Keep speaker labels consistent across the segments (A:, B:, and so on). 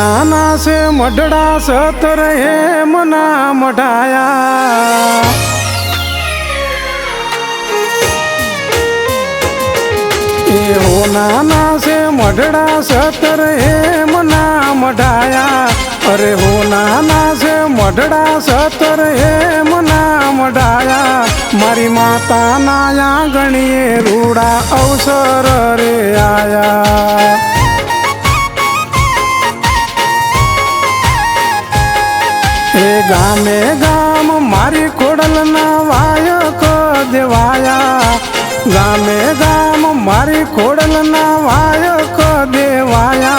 A: नाना से मढ़ड़ा सतर है मना मढ़ाया ए हो नाना से मढ़ड़ा सतर है मना मढ़ाया अरे हो नाना से मढ़ड़ा सतर है मना मढ़ाया मारी माता नाया गणिए रूड़ा अवसर रे आया ए गामे गाम मारी खोडल ना वायक देवाया गामे गाम मारी खोडल ना वायक देवाया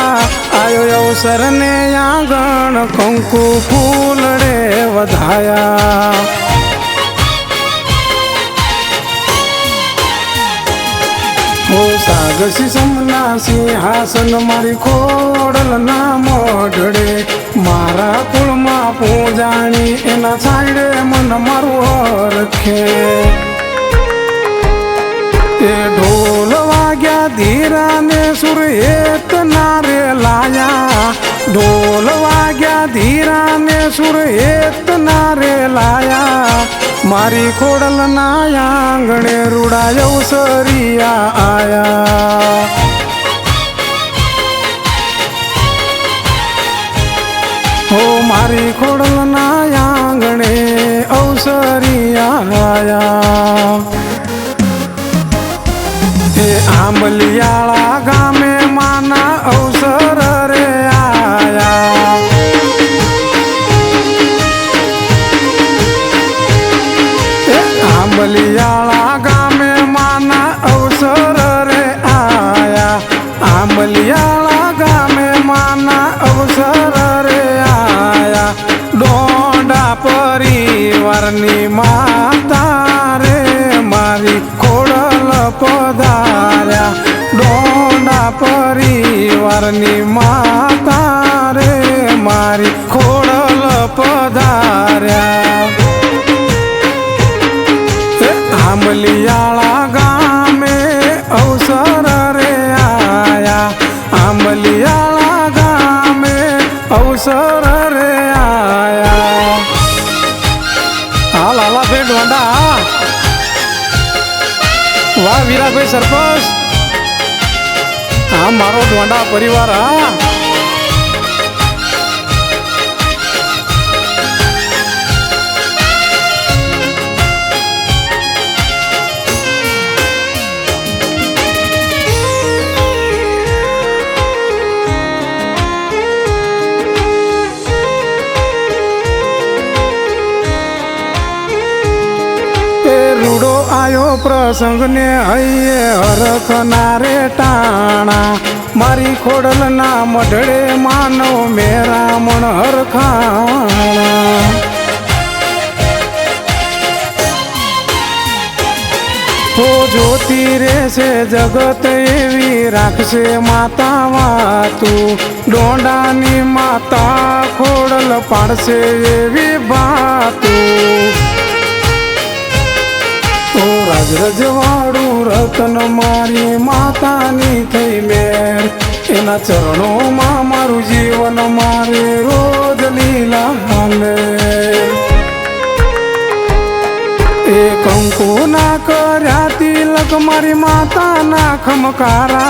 A: आयो अवसर ने आंगण कंकु फूलड़े वधाया हो सागसी समना सिंहासन मारी खोडल ना मोढड़े मारा कुळमा पूजाणी एना छाड़े मन मारू रखे ए ढोल वाग्या धीरा ने सुर हेत नारे लाया ढोल वाग्या धीरा ने सुर हेत नारे लाया मारी खोडल ना आंगणे रूड़ा अवसरिया आया हो मारी खोडल ना आंगणे अवसरिया आया हे आंबलियाळा गामे माना अवसर रे आया हे आंबलियाळा गामे माना अवसर रे आया आंबलियाळा गामे माना अवसर रे आया डोंडा परिवारनी माता रे मारी खोडल पधार्या डोंडा परिवारनी माता रे मारी खोडल पधार्या आंबलियाळा गामे अवसर रे आया आंबलियाळा गामे अवसर रे आया हाल आला भेट वंडा वाह विराग भाई सरपंच आ मारो ढोंडा परिवार आ आयो प्रसंग ने हये हरख नारे टाणा मारी खोडल ना मढड़े मानव मेरा मन हरखाणा हो ज्योति रे से जगत एवी राखसे माता वातू डोंडानी माता खोडल पाड़से एवी बातू ओ राज रजवाड़ू रतन मारी मातानी थई मेर एना चरणों मां मारू जीवन मारे रोज लीला हाले ए कंकु ना कर्या तिलक मारी माता ना खमकारा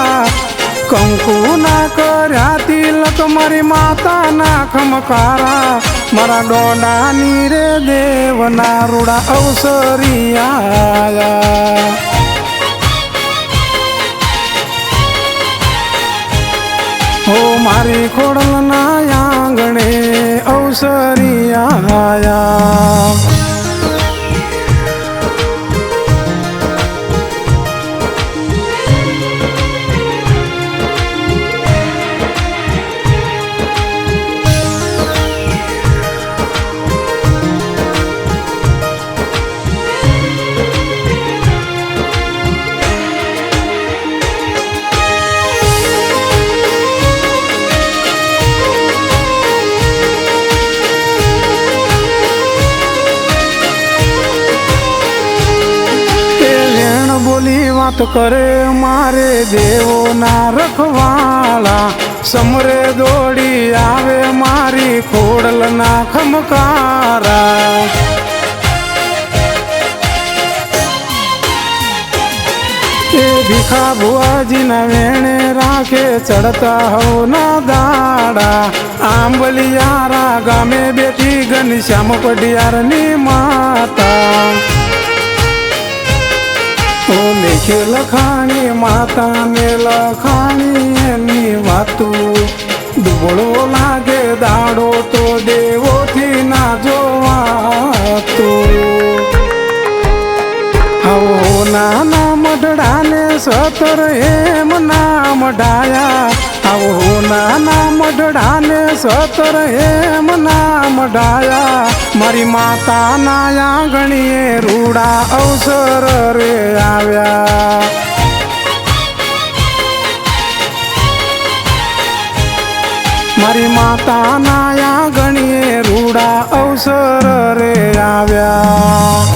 A: कंकु ना कर्या तिलक मारी माता ना खमकारा मारा डोंडा नीरे देवना रूड़ा अवसरिया आया हो मारी खोडल ना आंगणे अवसरिया आया बात करे मारे देवो ना रखवाला સમરે દોડી આવે મારી ખોડલના ખમકારા એ ભીખા ભુવાજીના વેણે રાખે ચડતા હવના દાડા આંબલિયારા ગામે બેઠી ઘનશ્યામ પડિયારની માતા ઓ લેખે લખાણી માતાને લખાણી એની વાતું દુબળો લાગે દાડો તો દેવોથી ના જોવાતું આવો નાના મઢડાને સતર એમ નામ ડાયા આવો નાના મઢડાને સતર એમ નામ ડાયા મારી માતાના આંગણીએ રૂડા અવસર રે આવ્યા મારી માતાના આંગણીએ રૂડા અવસર રે આવ્યા